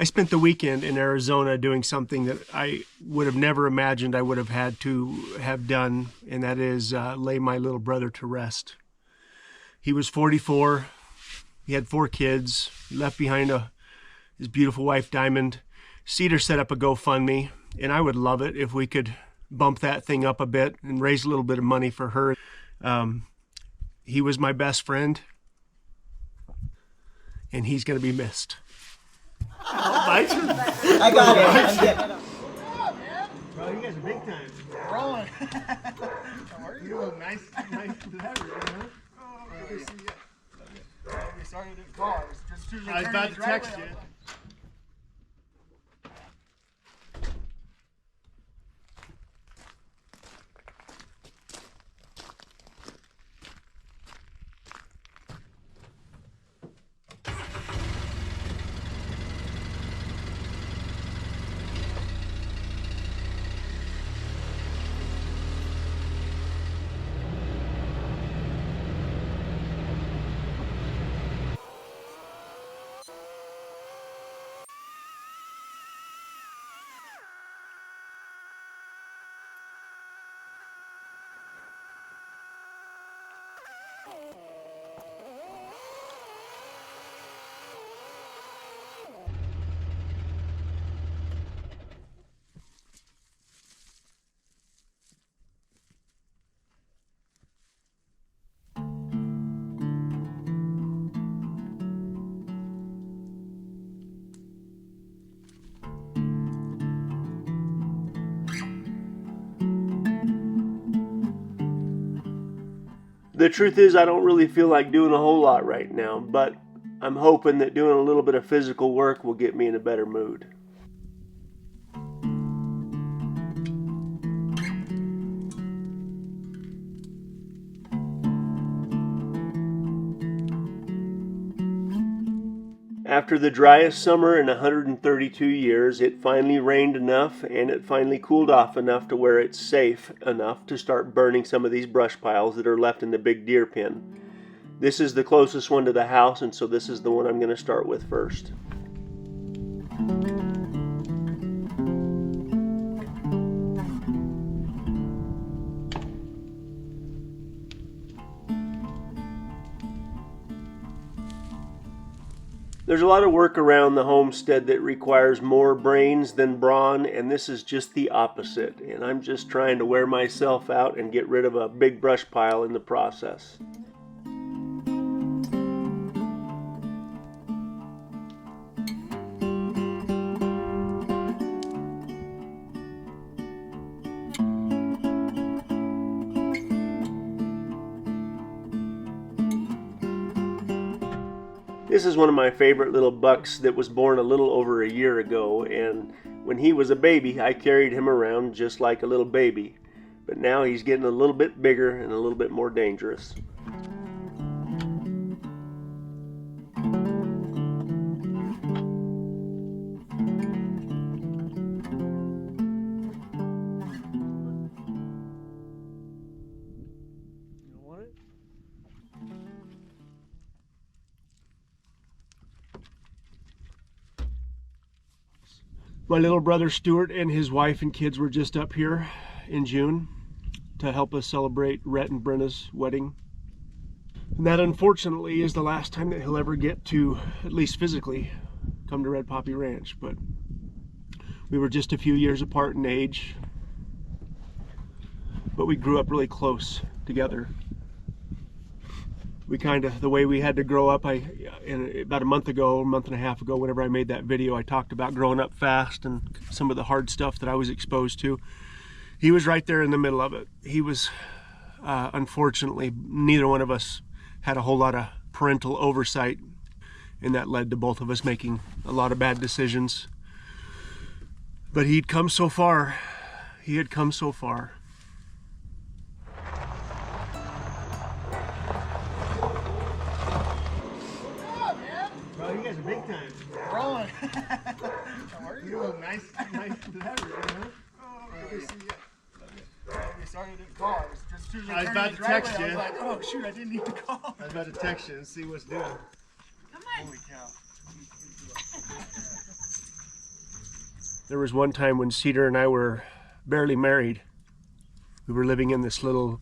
I spent the weekend in Arizona doing something that I would have never imagined I would have had to have done, and that is lay my little brother to rest. He was 44. He had 4 kids. He left behind his beautiful wife, Diamond. Cedar set up a GoFundMe, and I would love it if we could bump that thing up a bit and raise a little bit of money for her. He was my best friend, and he's going to be missed. I got it. I'm getting it up. Bro, you guys are big time. Rolling. How are you? You look nice to have you, huh? Good to see you. We started in cars. I was about to text you. The truth is, I don't really feel like doing a whole lot right now, but I'm hoping that doing a little bit of physical work will get me in a better mood. After the driest summer in 132 years, it finally rained enough and it finally cooled off enough to where it's safe enough to start burning some of these brush piles that are left in the big deer pen. This is the closest one to the house, and so this is the one I'm going to start with first. There's a lot of work around the homestead that requires more brains than brawn, and this is just the opposite. And I'm just trying to wear myself out and get rid of a big brush pile in the process. This is one of my favorite little bucks that was born a little over a year ago, and when he was a baby, I carried him around just like a little baby. But now he's getting a little bit bigger and a little bit more dangerous. My little brother Stuart and his wife and kids were just up here in June to help us celebrate Rhett and Brenna's wedding. And that unfortunately is the last time that he'll ever get to, at least physically, come to Red Poppy Ranch. But we were just a few years apart in age, but we grew up really close together. We the way we had to grow up, about a month and a half ago, whenever I made that video, I talked about growing up fast and some of the hard stuff that I was exposed to. He was right there in the middle of it. He was, unfortunately, neither one of us had a whole lot of parental oversight, and that led to both of us making a lot of bad decisions. But he'd come so far. He had come so far. You guys are big time. Rolling. How are you? You look nice to have you, huh? Good to see you. We started in cars. I was about to text you. I was like, oh shoot, I didn't need to call. I was about to text you and see what's doing. Come on. Holy cow. There was one time when Cedar and I were barely married. We were living in this little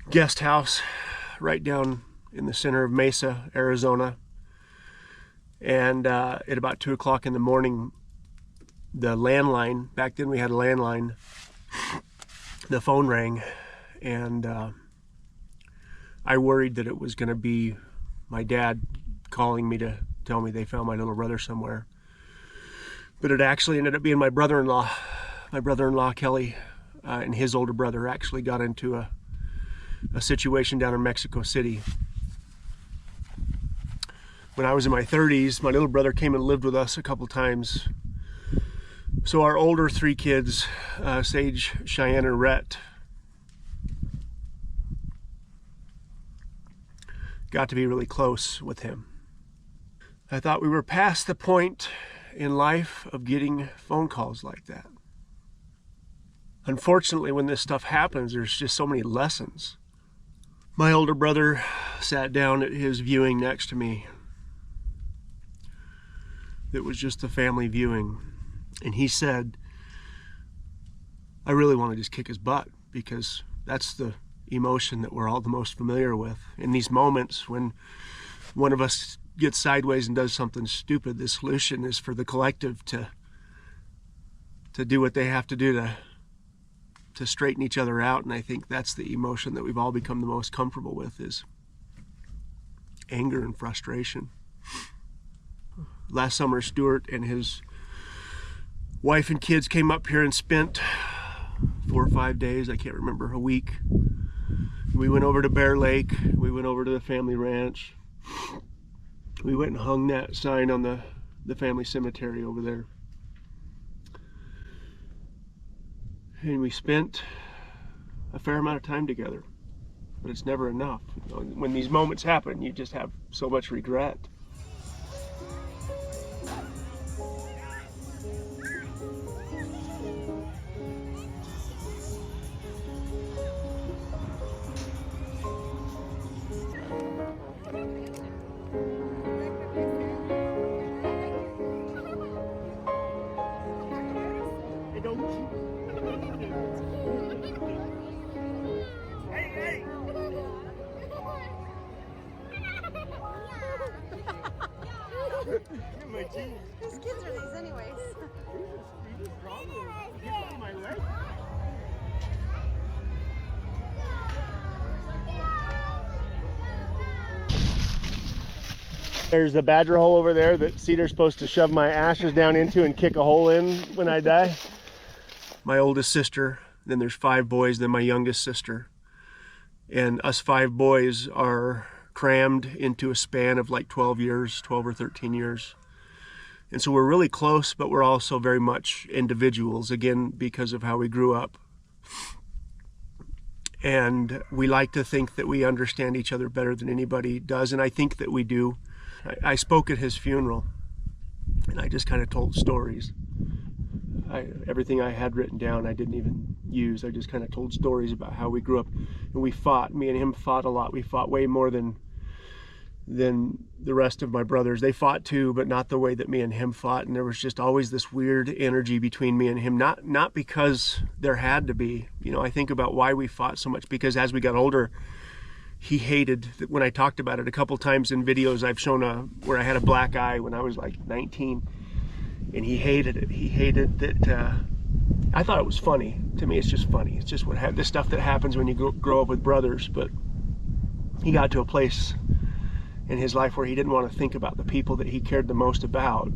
guest house right down in the center of Mesa, Arizona. And at about 2 o'clock in the morning, the landline, back then we had a landline, the phone rang, and I worried that it was going to be my dad calling me to tell me they found my little brother somewhere. But it actually ended up being my brother-in-law. My brother-in-law, Kelly, and his older brother actually got into a situation down in Mexico City. When I was in my 30s, my little brother came and lived with us a couple times. So our older 3 kids, Sage, Cheyenne, and Rhett, got to be really close with him. I thought we were past the point in life of getting phone calls like that. Unfortunately, when this stuff happens, there's just so many lessons. My older brother sat down at his viewing next to me. It was just a family viewing. And he said, I really want to just kick his butt, because that's the emotion that we're all the most familiar with. In these moments when one of us gets sideways and does something stupid, the solution is for the collective to do what they have to do to straighten each other out. And I think that's the emotion that we've all become the most comfortable with, is anger and frustration. Last summer, Stuart and his wife and kids came up here and spent 4 or 5 days, I can't remember, a week. We went over to Bear Lake, we went over to the family ranch. We went and hung that sign on the family cemetery over there. And we spent a fair amount of time together, but it's never enough. You know, when these moments happen, you just have so much regret. Whose kids are these anyways? There's a badger hole over there that Cedar's supposed to shove my ashes down into and kick a hole in when I die. My oldest sister, then there's 5 boys, then my youngest sister. And us 5 boys are crammed into a span of like 12 years, 12 or 13 years. And so we're really close, but we're also very much individuals, again, because of how we grew up. And we like to think that we understand each other better than anybody does, and I think that we do. I spoke at his funeral, and I just kind of told stories. Everything I had written down I didn't even use. I just kind of told stories about how we grew up. And we fought. Me and him fought a lot. We fought way more than the rest of my brothers. They fought too, but not the way that me and him fought. And there was just always this weird energy between me and him. Not because there had to be. You know, I think about why we fought so much, because as we got older, he hated, when I talked about it a couple times in videos, I've shown where I had a black eye when I was like 19. And he hated it. He hated that. I thought it was funny. To me, it's just funny. It's just the stuff that happens when you grow up with brothers. But he got to a place in his life where he didn't want to think about the people that he cared the most about.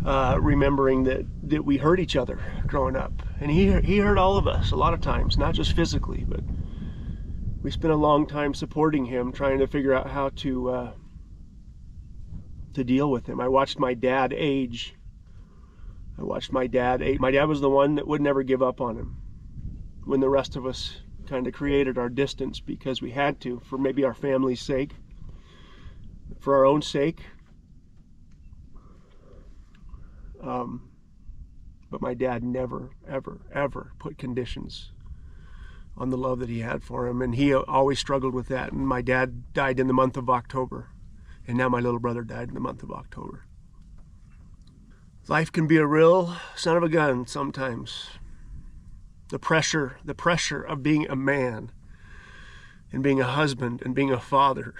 Remembering that we hurt each other growing up. And he hurt all of us a lot of times, not just physically, but we spent a long time supporting him, trying to figure out how to deal with him. I watched my dad age. My dad was the one that would never give up on him, when the rest of us kind of created our distance because we had to, for maybe our family's sake, for our own sake. But my dad never, ever, ever put conditions on the love that he had for him, and he always struggled with that. And my dad died in the month of October, and now my little brother died in the month of October. Life can be a real son of a gun sometimes. The pressure of being a man and being a husband and being a father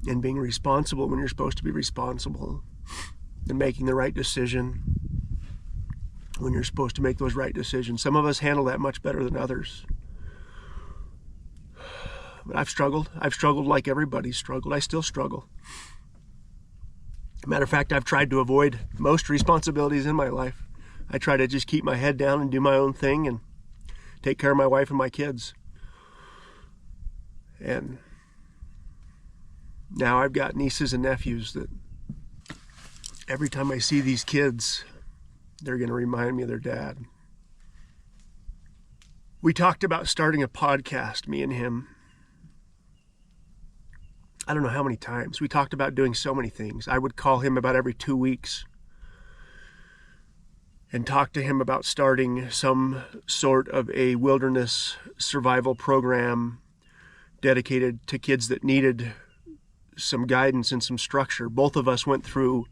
and being responsible when you're supposed to be responsible and making the right decision when you're supposed to make those right decisions. Some of us handle that much better than others. But I've struggled. I've struggled like everybody's struggled. I still struggle. Matter of fact, I've tried to avoid most responsibilities in my life. I try to just keep my head down and do my own thing and take care of my wife and my kids. And now I've got nieces and nephews that every time I see these kids, they're going to remind me of their dad. We talked about starting a podcast, me and him. I don't know how many times. We talked about doing so many things. I would call him about every 2 weeks and talk to him about starting some sort of a wilderness survival program dedicated to kids that needed some guidance and some structure. Both of us went through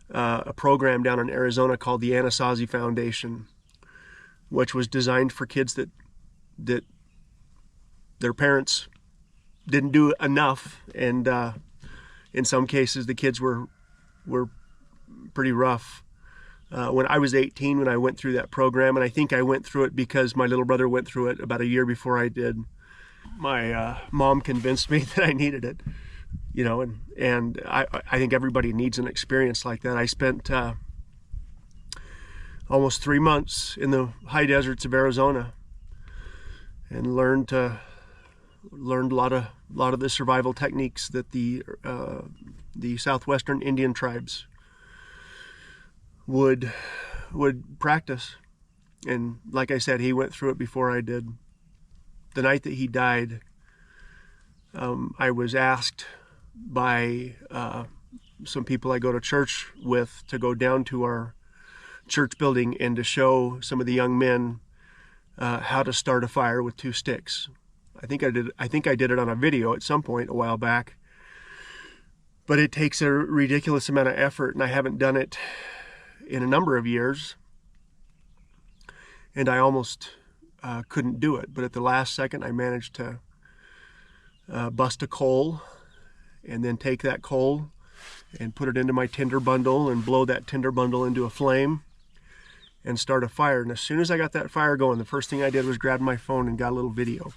a program down in Arizona called the Anasazi Foundation, which was designed for kids that their parents didn't do enough, and in some cases the kids were pretty rough. When I was 18, when I went through that program, and I think I went through it because my little brother went through it about a year before I did. My mom convinced me that I needed it, you know, and I think everybody needs an experience like that. I spent almost 3 months in the high deserts of Arizona and learned a lot of the survival techniques that the southwestern Indian tribes would practice. And like I said, he went through it before I did. The night that he died, I was asked by some people I go to church with to go down to our church building and to show some of the young men how to start a fire with 2 sticks. I think I did it on a video at some point a while back, but it takes a ridiculous amount of effort, and I haven't done it in a number of years, and I almost couldn't do it. But at the last second, I managed to bust a coal and then take that coal and put it into my tinder bundle and blow that tinder bundle into a flame and start a fire. And as soon as I got that fire going, the first thing I did was grab my phone and got a little video.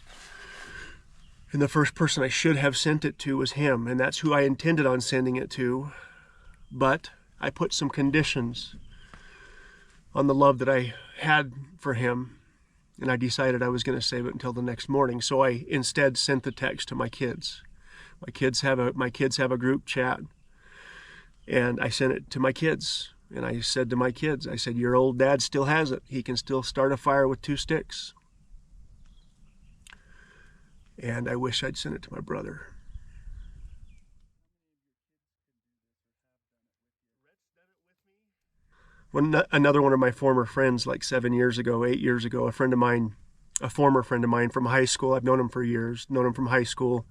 And the first person I should have sent it to was him, and that's who I intended on sending it to. But I put some conditions on the love that I had for him, and I decided I was going to save it until the next morning. So I instead sent the text to my kids. My kids have a group chat, and I sent it to my kids. And I said to my kids, I said, your old dad still has it. He can still start a fire with 2 sticks. And I wish I'd sent it to my brother. Another one of my former friends, like 8 years ago, a friend of mine, a former friend of mine from high school. I've known him for years, known him from high school.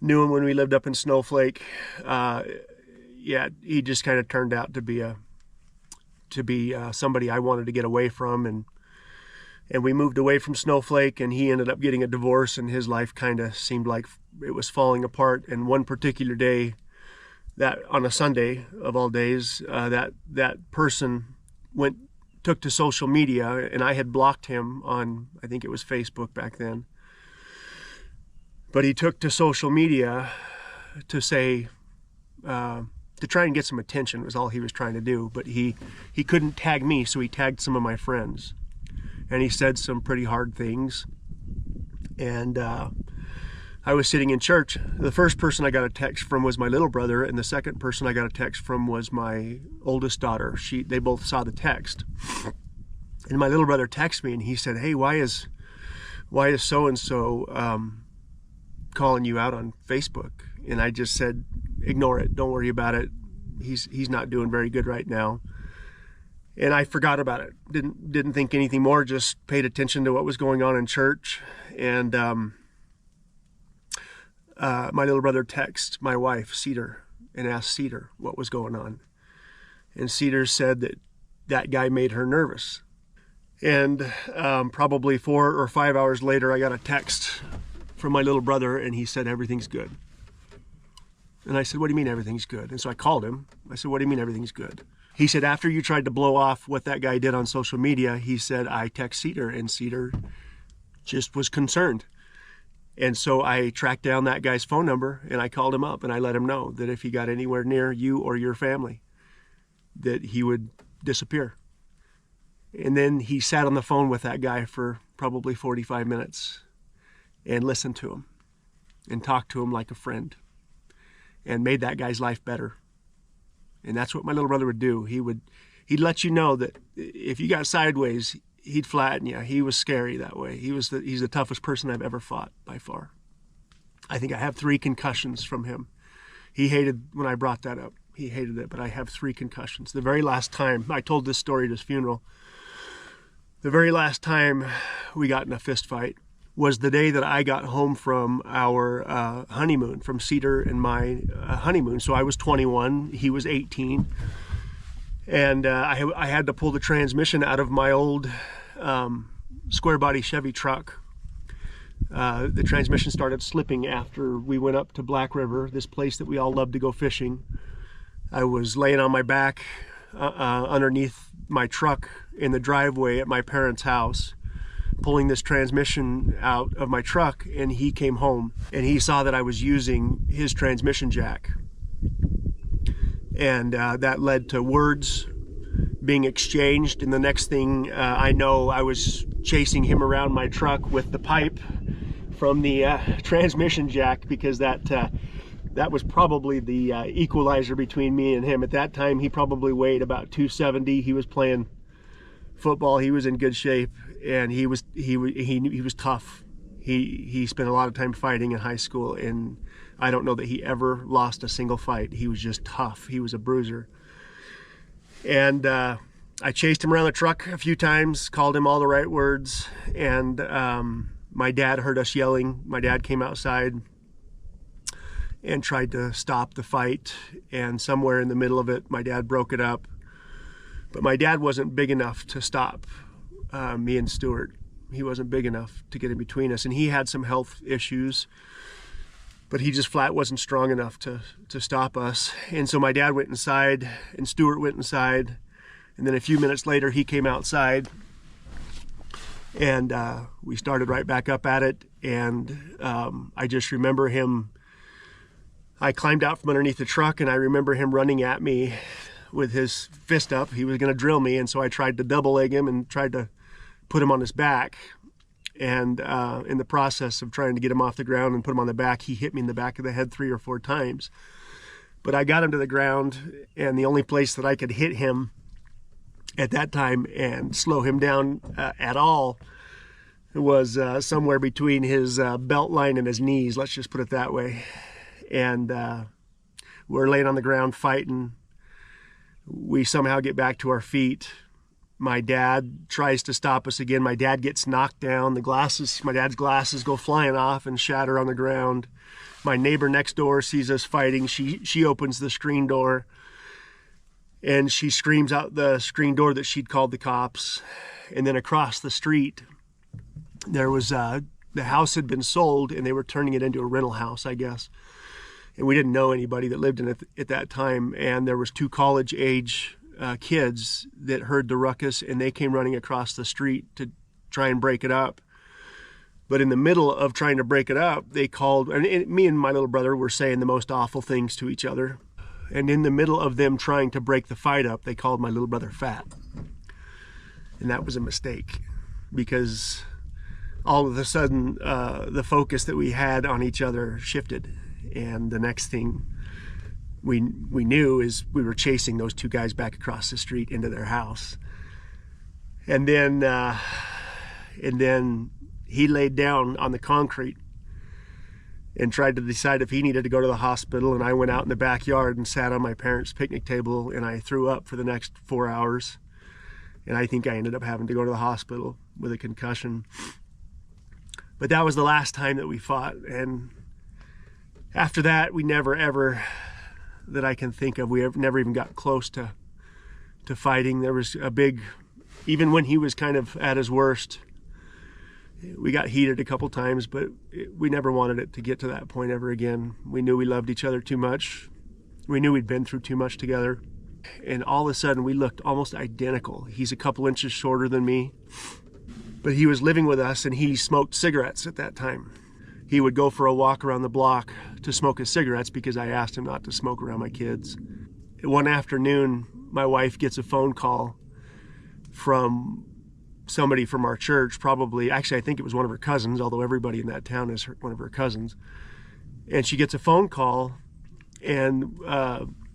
Knew him when we lived up in Snowflake. Yeah, he just kind of turned out to be somebody I wanted to get away from, and we moved away from Snowflake, and he ended up getting a divorce, and his life kind of seemed like it was falling apart. And one particular day, that on a Sunday of all days, that person took to social media, and I had blocked him on, I think it was Facebook back then. But he took to social media to say, to try and get some attention was all he was trying to do. But he couldn't tag me, so he tagged some of my friends. And he said some pretty hard things. And I was sitting in church. The first person I got a text from was my little brother, and the second person I got a text from was my oldest daughter. They both saw the text. And my little brother texted me, and he said, hey, why is so-and-so calling you out on Facebook? And I just said, ignore it. Don't worry about it. He's not doing very good right now. And I forgot about it. Didn't think anything more. Just paid attention to what was going on in church. And my little brother texted my wife, Cedar, and asked Cedar what was going on. And Cedar said that that guy made her nervous. And probably 4 or 5 hours later, I got a text from my little brother, and he said, everything's good. And I said, what do you mean everything's good? And so I called him. I said, what do you mean everything's good? He said, after you tried to blow off what that guy did on social media, he said, I text Cedar, and Cedar just was concerned. And so I tracked down that guy's phone number, and I called him up, and I let him know that if he got anywhere near you or your family, that he would disappear. And then he sat on the phone with that guy for probably 45 minutes and listened to him and talked to him like a friend and made that guy's life better. And that's what my little brother would do. He'd let you know that if you got sideways, he'd flatten you. He was scary that way. He's the toughest person I've ever fought by far. I think I have 3 concussions from him. He hated when I brought that up. He hated it, but I have 3 concussions. The very last time, I told this story at his funeral, the very last time we got in a fist fight was the day that I got home from our honeymoon, from Cedar and my honeymoon. So I was 21, he was 18. And I had to pull the transmission out of my old square body Chevy truck. The transmission started slipping after we went up to Black River, this place that we all love to go fishing. I was laying on my back underneath my truck in the driveway at my parents' house, pulling this transmission out of my truck, and he came home and he saw that I was using his transmission jack. And that led to words being exchanged, and the next thing I know, I was chasing him around my truck with the pipe from the transmission jack, because that was probably the equalizer between me and him. At that time, he probably weighed about 270. He was playing football. He was in good shape, and he was tough. He spent a lot of time fighting in high school, and I don't know that he ever lost a single fight. He was just tough. He was a bruiser. And I chased him around the truck a few times, called him all the right words, and my dad heard us yelling. My dad came outside and tried to stop the fight, and somewhere in the middle of it, my dad broke it up. But my dad wasn't big enough to stop me and Stuart. He wasn't big enough to get in between us, and he had some health issues, but he just flat wasn't strong enough to stop us. And so my dad went inside, and Stuart went inside, and then a few minutes later, he came outside, and we started right back up at it. And I just remember him, I climbed out from underneath the truck, and I remember him running at me with his fist up. He was gonna drill me, and so I tried to double leg him and tried to put him on his back. And in the process of trying to get him off the ground and put him on the back, he hit me in the back of the head 3 or 4 times. But I got him to the ground, and the only place that I could hit him at that time and slow him down at all was somewhere between his belt line and his knees, let's just put it that way. And we're laying on the ground fighting. We somehow get back to our feet. My dad tries to stop us again. My dad gets knocked down. My dad's glasses go flying off and shatter on the ground. My neighbor next door sees us fighting. She opens the screen door, and she screams out the screen door that she'd called the cops. And then across the street, there was the house had been sold, and they were turning it into a rental house, I guess. And we didn't know anybody that lived in it at that time. And there was 2 college-age kids that heard the ruckus, and they came running across the street to try and break it up. But in the middle of trying to break it up, they called, and me and my little brother were saying the most awful things to each other. And in the middle of them trying to break the fight up, they called my little brother fat. And that was a mistake, because all of a sudden the focus that we had on each other shifted. And the next thing we knew is we were chasing those 2 guys back across the street into their house. And then he laid down on the concrete and tried to decide if he needed to go to the hospital. And I went out in the backyard and sat on my parents' picnic table, and I threw up for the next 4 hours. And I think I ended up having to go to the hospital with a concussion. But that was the last time that we fought. And after that, we never ever, that I can think of, we never even got close to to fighting. There was a big, even when he was kind of at his worst, we got heated a couple times, but we never wanted it to get to that point ever again. We knew we loved each other too much. We knew we'd been through too much together. And all of a sudden, we looked almost identical. He's a couple inches shorter than me, but he was living with us, and he smoked cigarettes at that time. He would go for a walk around the block to smoke his cigarettes because I asked him not to smoke around my kids. One afternoon, my wife gets a phone call from somebody from our church, probably, actually I think it was one of her cousins, although everybody in that town is one of her cousins. And she gets a phone call, and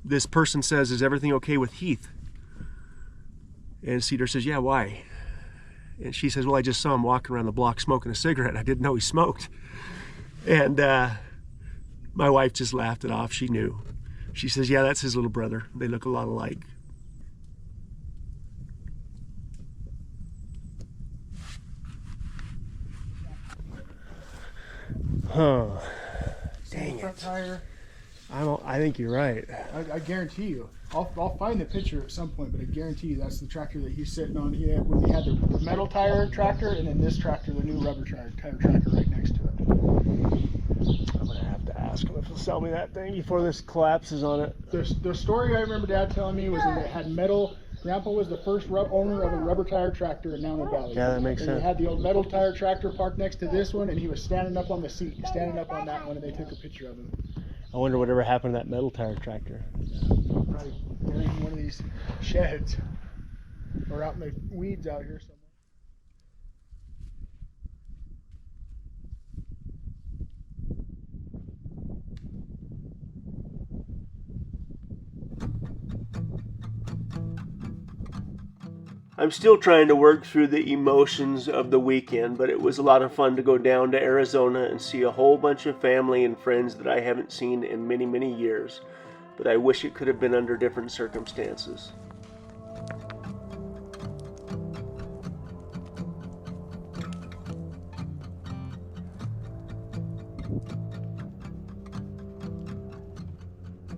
this person says, "Is everything okay with Heath?" And Cedar says, "Yeah, why?" And she says, "Well, I just saw him walking around the block smoking a cigarette. I didn't know he smoked." And my wife just laughed it off. She knew. She says, "Yeah, that's his little brother. They look a lot alike." Huh. Dang Front it. tire. I think you're right. I guarantee you. I'll find the picture at some point, but I guarantee you that's the tractor that he's sitting on. He had the metal tire tractor, and then this tractor, the new rubber tire tractor right next to it. I'm gonna have to ask him if he'll sell me that thing before this collapses on it. The story I remember Dad telling me was that it had metal. Grandpa was the first owner of a rubber tire tractor in Mountain Valley. Yeah, that makes and sense. He had the old metal tire tractor parked next to this one, and he was standing up on the seat, standing up on that one, and they took a picture of him. I wonder whatever happened to that metal tire tractor. Probably buried in one of these sheds or out in the weeds out here somewhere. I'm still trying to work through the emotions of the weekend, but it was a lot of fun to go down to Arizona and see a whole bunch of family and friends that I haven't seen in many, many years. But I wish it could have been under different circumstances.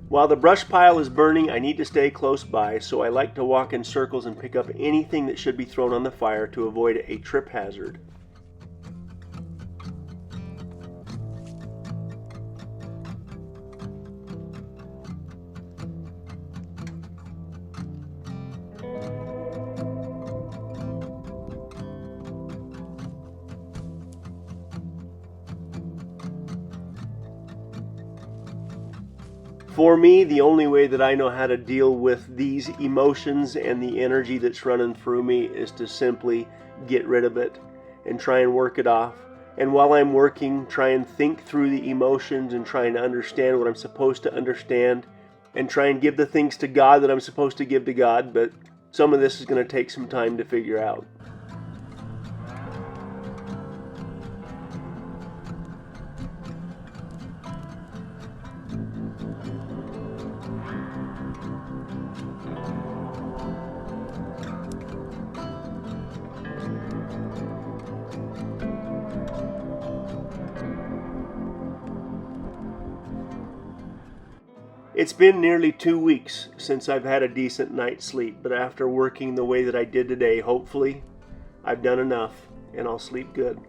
While the brush pile is burning, I need to stay close by, so I like to walk in circles and pick up anything that should be thrown on the fire to avoid a trip hazard. For me, the only way that I know how to deal with these emotions and the energy that's running through me is to simply get rid of it and try and work it off. And while I'm working, try and think through the emotions and trying to understand what I'm supposed to understand and try and give the things to God that I'm supposed to give to God. But some of this is going to take some time to figure out. It's been nearly 2 weeks since I've had a decent night's sleep, but after working the way that I did today, hopefully I've done enough and I'll sleep good.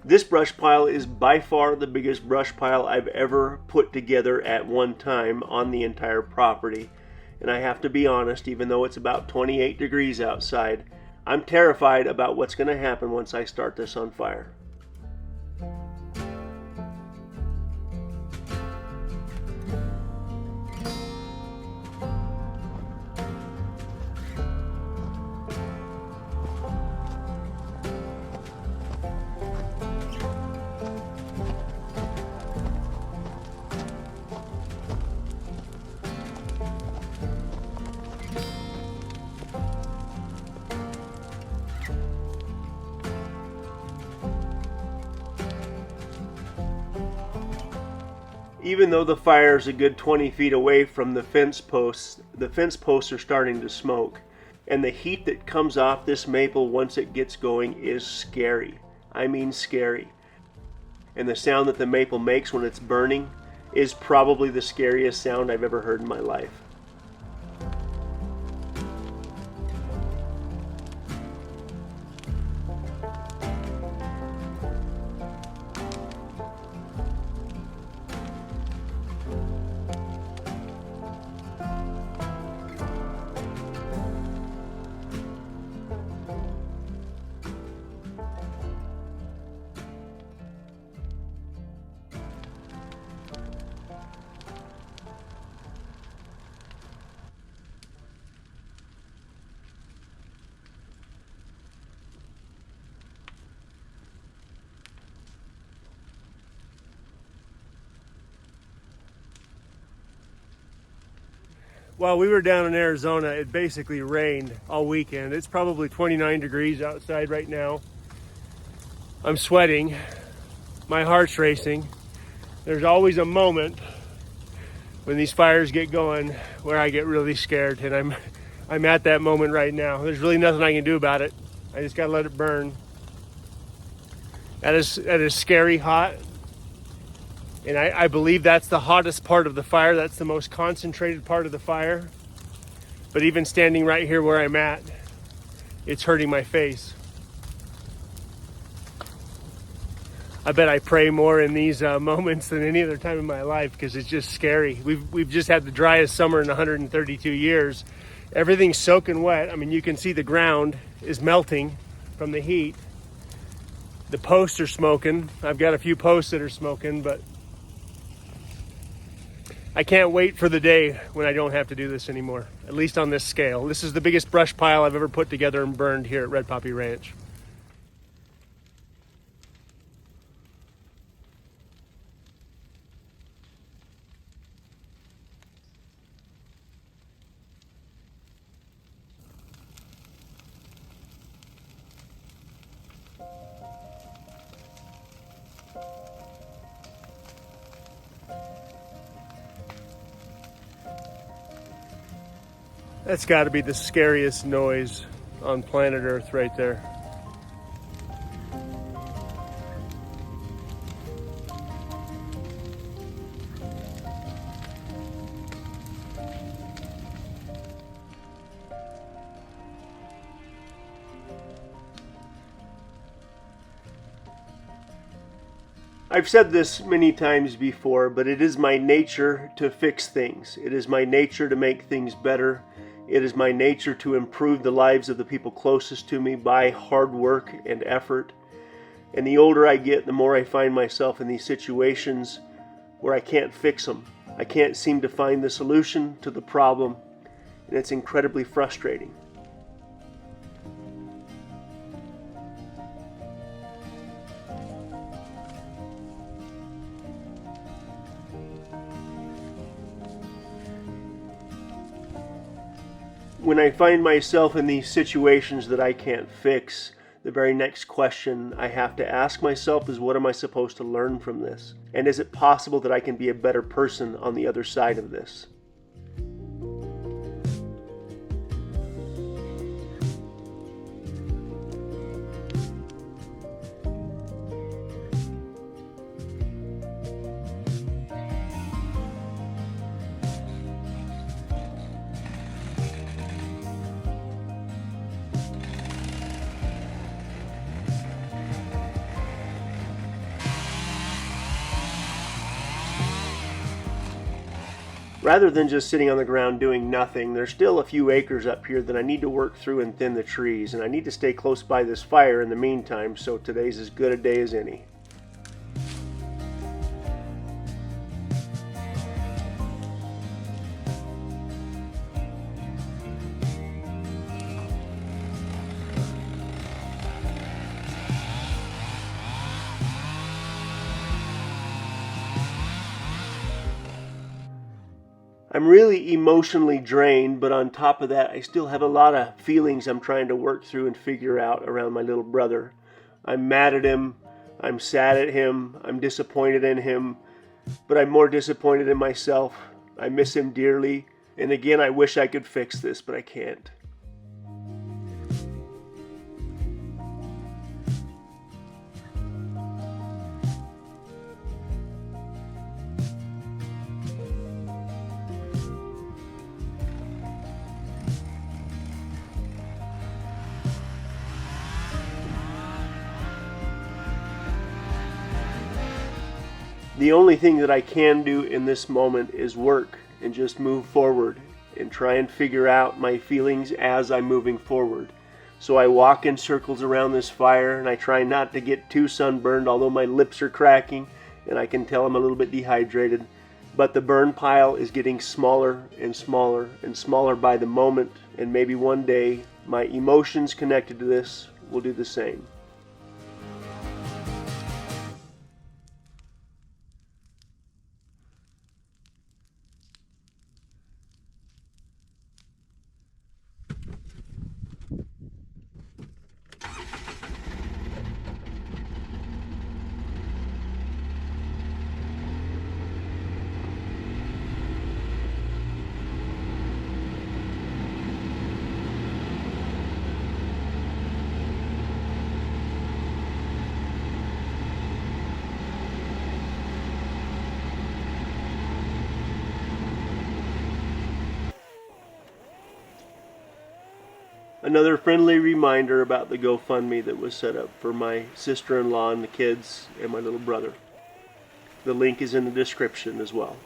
This brush pile is by far the biggest brush pile I've ever put together at one time on the entire property. And I have to be honest, even though it's about 28 degrees outside, I'm terrified about what's going to happen once I start this on fire. Even though the fire is a good 20 feet away from the fence posts are starting to smoke. And the heat that comes off this maple once it gets going is scary. I mean scary. And the sound that the maple makes when it's burning is probably the scariest sound I've ever heard in my life. While we were down in Arizona, it basically rained all weekend. It's probably 29 degrees outside right now. I'm sweating. My heart's racing. There's always a moment when these fires get going where I get really scared, and I'm at that moment right now. There's really nothing I can do about it. I just gotta let it burn. That is scary hot. And I believe that's the hottest part of the fire. That's the most concentrated part of the fire. But even standing right here where I'm at, it's hurting my face. I bet I pray more in these moments than any other time in my life because it's just scary. We've just had the driest summer in 132 years. Everything's soaking wet. I mean, you can see the ground is melting from the heat. The posts are smoking. I've got a few posts that are smoking, but I can't wait for the day when I don't have to do this anymore, at least on this scale. This is the biggest brush pile I've ever put together and burned here at Red Poppy Ranch. That's got to be the scariest noise on planet Earth right there. I've said this many times before, but it is my nature to fix things. It is my nature to make things better. It is my nature to improve the lives of the people closest to me by hard work and effort. And the older I get, the more I find myself in these situations where I can't fix them. I can't seem to find the solution to the problem, and it's incredibly frustrating. When I find myself in these situations that I can't fix, the very next question I have to ask myself is, what am I supposed to learn from this? And is it possible that I can be a better person on the other side of this? Rather than just sitting on the ground doing nothing, there's still a few acres up here that I need to work through and thin the trees, and I need to stay close by this fire in the meantime, so today's as good a day as any. I'm really emotionally drained, but on top of that, I still have a lot of feelings I'm trying to work through and figure out around my little brother. I'm mad at him, I'm sad at him, I'm disappointed in him, but I'm more disappointed in myself. I miss him dearly, and again, I wish I could fix this, but I can't. The only thing that I can do in this moment is work and just move forward and try and figure out my feelings as I'm moving forward. So I walk in circles around this fire and I try not to get too sunburned, although my lips are cracking and I can tell I'm a little bit dehydrated. But the burn pile is getting smaller and smaller and smaller by the moment, and maybe one day my emotions connected to this will do the same. Another friendly reminder about the GoFundMe that was set up for my sister-in-law and the kids and my little brother. The link is in the description as well.